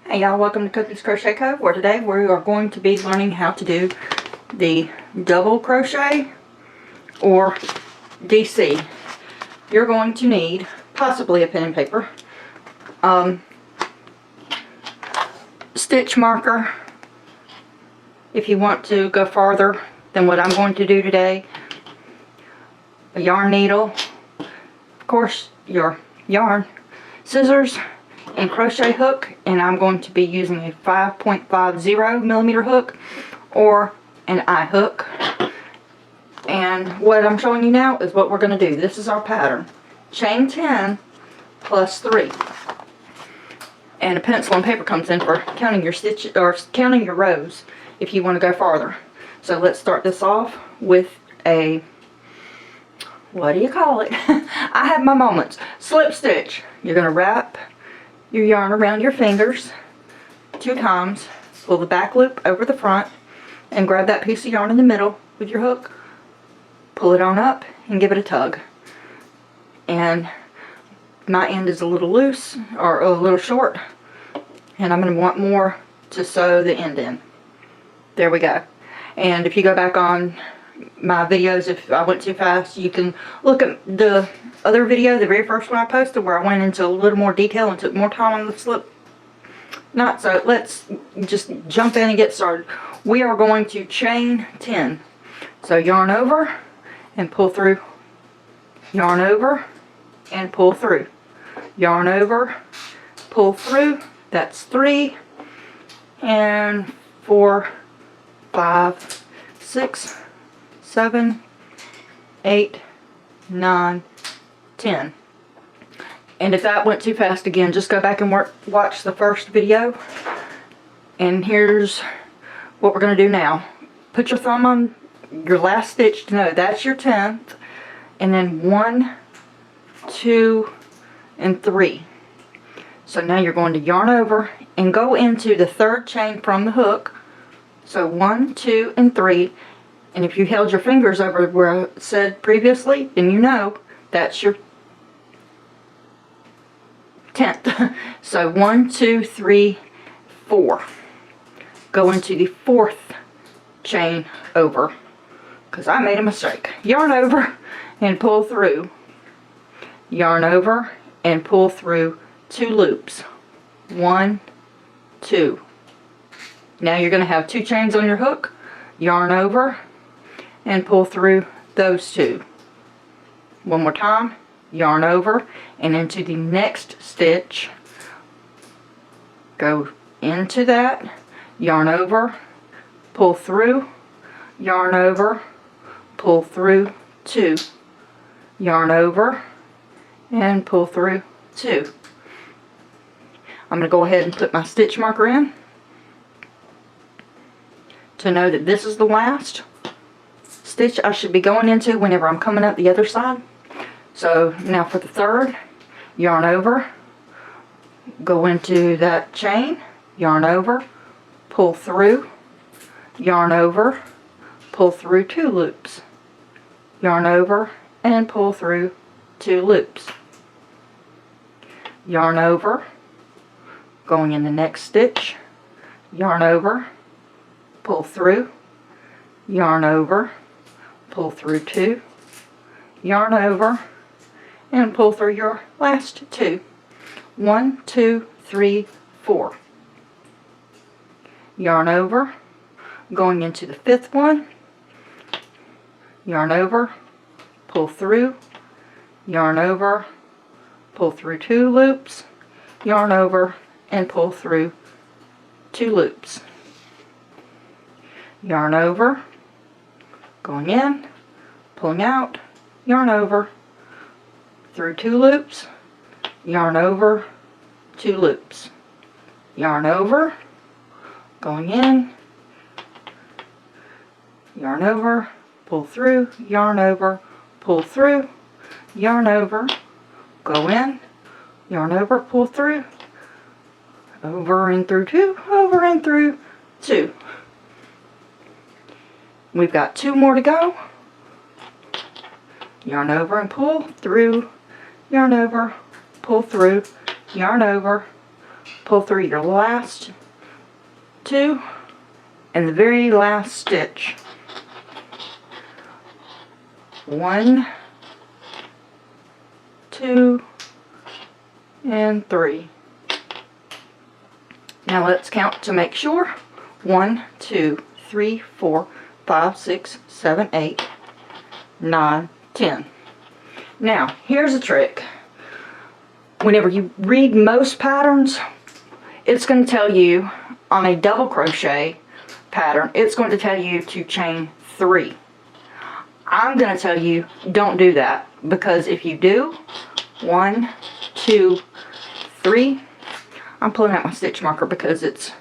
Hey y'all, welcome to Cuppy's Crochet Co, where today we are going to be learning how to do the double crochet or DC. You're going to need possibly a pen and paper, stitch marker if you want to go farther than what I'm going to do today, a yarn needle, of course your yarn, scissors, and crochet hook, and I'm going to be using a 5.50 millimeter hook or an eye hook. And what I'm showing you now is what we're going to do. This is our pattern: chain 10 plus 3, and a pencil and paper comes in for counting your stitches or counting your rows if you want to go farther. So let's start this off with a, what do you call it? I have my moments. Slip stitch. You're going to wrap your yarn around your fingers 2 times, pull the back loop over the front, and grab that piece of yarn in the middle with your hook, pull it on up, and give it a tug. And my end is a little loose, or a little short, and I'm going to want more to sew the end in. There we go. And if you go back on my videos, if I went too fast, you can look at the other video, the very first one I posted, where I went into a little more detail and took more time on the slip knot. So let's just jump in and get started. We are going to chain 10. So yarn over and pull through, yarn over and pull through, yarn over, pull through. That's 3 and 4, 5, 6, 7, 8, 9, 10. And if that went too fast, again, just go back and watch the first video. And here's what we're going to do now. Put your thumb on your last stitch to know that's your 10th, and then 1, 2, and 3. So now you're going to yarn over and go into the 3rd chain from the hook. So 1, 2, and 3. And if you held your fingers over where I said previously, then you know that's your 10th. So 1, 2, 3, 4. Go into the 4th chain over, because I made a mistake. Yarn over and pull through. Yarn over and pull through 2 loops. 1, 2. Now you're going to have 2 chains on your hook. Yarn over and pull through those 2. One more time. Yarn over and into the next stitch. Go into that. Yarn over, pull through, yarn over, pull through 2. Yarn over and pull through 2. I'm going to go ahead and put my stitch marker in to know that this is the last stitch I should be going into whenever I'm coming up the other side. So now for the 3rd, yarn over, go into that chain, yarn over, pull through, yarn over, pull through 2 loops, yarn over and pull through 2 loops, yarn over, going in the next stitch, yarn over, pull through, yarn over, pull through 2, yarn over, and pull through your last 2. 1, 2, 3, 4. Yarn over, going into the 5th one, yarn over, pull through, yarn over, pull through 2 loops, yarn over, and pull through 2 loops. Yarn over, going in, pulling out, yarn over, through 2 loops, yarn over, 2 loops, yarn over, going in, yarn over, pull through, yarn over, pull through, yarn over, go in, yarn over, pull through, over and through 2, over and through 2. We've got 2 more to go. Yarn over and pull through, yarn over, pull through, yarn over, pull through your last 2 and the very last stitch. 1, 2, and 3. Now let's count to make sure. 1, 2, 3, 4, 5, 6, 7, 8, 9, 10. Now, here's a trick. Whenever you read most patterns, it's going to tell you on a double crochet pattern, it's going to tell you to chain 3. I'm going to tell you don't do that, because if you do, 1, 2, 3, I'm pulling out my stitch marker because it's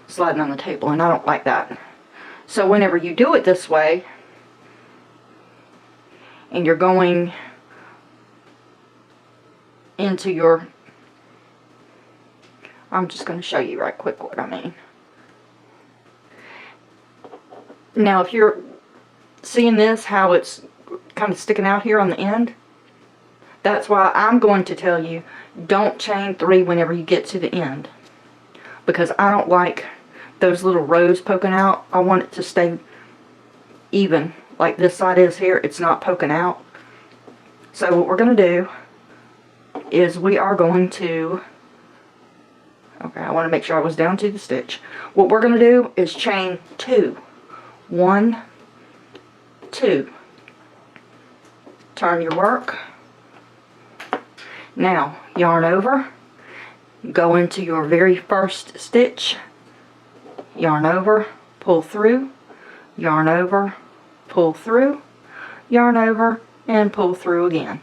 sliding on the table and I don't like that. So whenever you do it this way, and you're going into your, I'm just going to show you right quick what I mean. Now if you're seeing this, how it's kind of sticking out here on the end, that's why I'm going to tell you don't chain 3 whenever you get to the end, because I don't like those little rows poking out. I want it to stay even like this side is here. It's not poking out. So what we're going to do is we are going to, okay, I want to make sure I was down to the stitch. What we're going to do is chain 2. 1, 2. Turn your work. Now yarn over, go into your very first stitch, yarn over, pull through, yarn over, pull through, yarn over, and pull through again.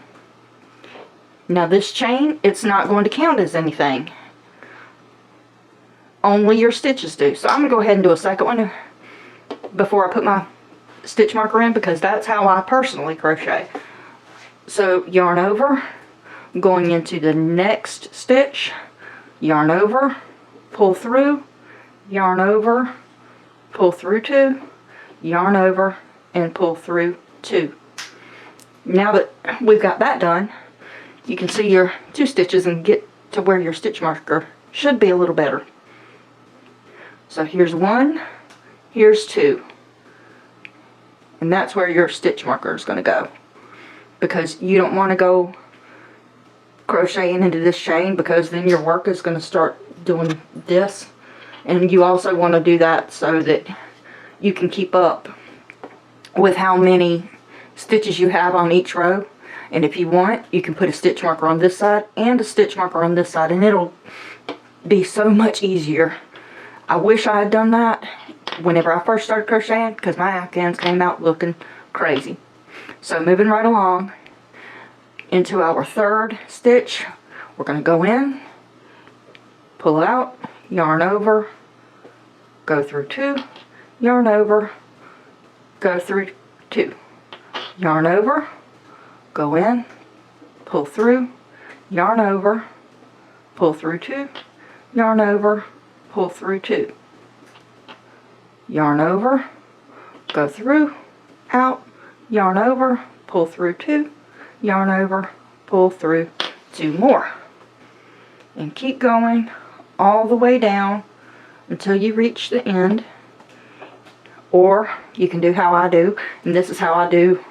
Now this chain, it's not going to count as anything. Only your stitches do. So I'm going to go ahead and do a second one before I put my stitch marker in, because that's how I personally crochet. So yarn over, going into the next stitch, yarn over, pull through, yarn over, pull through 2, yarn over, and pull through 2. Now that we've got that done, you can see your 2 stitches and get to where your stitch marker should be a little better. So here's 1, here's 2, and that's where your stitch marker is going to go, because you don't want to go crocheting into this chain, because then your work is going to start doing this, and you also want to do that so that you can keep up with how many stitches you have on each row. And if you want, you can put a stitch marker on this side and a stitch marker on this side, and it'll be so much easier. I wish I had done that whenever I first started crocheting, because my afghans came out looking crazy. So moving right along into our 3rd stitch, we're going to go in, pull out, yarn over, go through 2, yarn over, go through 2, yarn over, go in, pull through, yarn over, pull through 2, yarn over, pull through 2, yarn over, go through, out, yarn over, pull through 2, yarn over, pull through 2 more, and keep going all the way down until you reach the end. Or you can do how I do, and this is how I do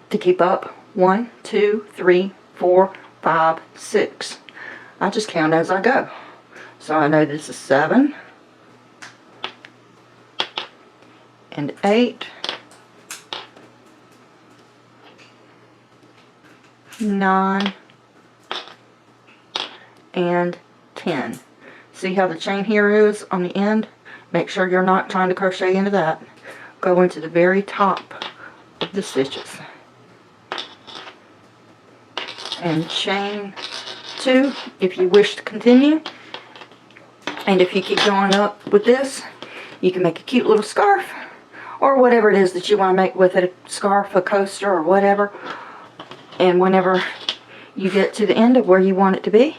to keep up. 1, 2, 3, 4, 5, 6. I just count as I go. So I know this is 7 and 8, 9, and 10. See how the chain here is on the end? Make sure you're not trying to crochet into that. Go into the very top of the stitches and chain 2 if you wish to continue. And if you keep going up with this, you can make a cute little scarf, or whatever it is that you want to make with it, a scarf, a coaster, or whatever. And whenever you get to the end of where you want it to be,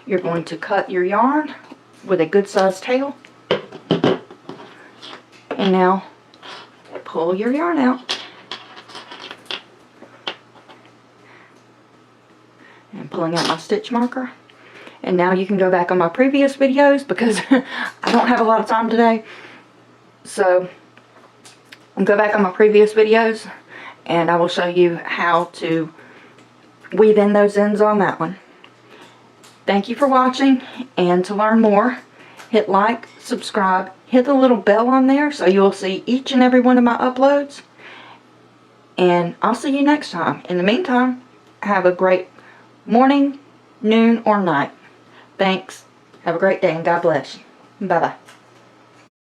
you're going to cut your yarn with a good sized tail, and now pull your yarn out And pulling out my stitch marker. And now you can go back on my previous videos because I don't have a lot of time today. So go back on my previous videos and I will show you how to weave in those ends on that one. Thank you for watching, and to learn more, hit like, subscribe, hit the little bell on there so you'll see each and every one of my uploads. And I'll see you next time. In the meantime, have a great morning, noon, or night. Thanks. Have a great day and God bless you. Bye-bye.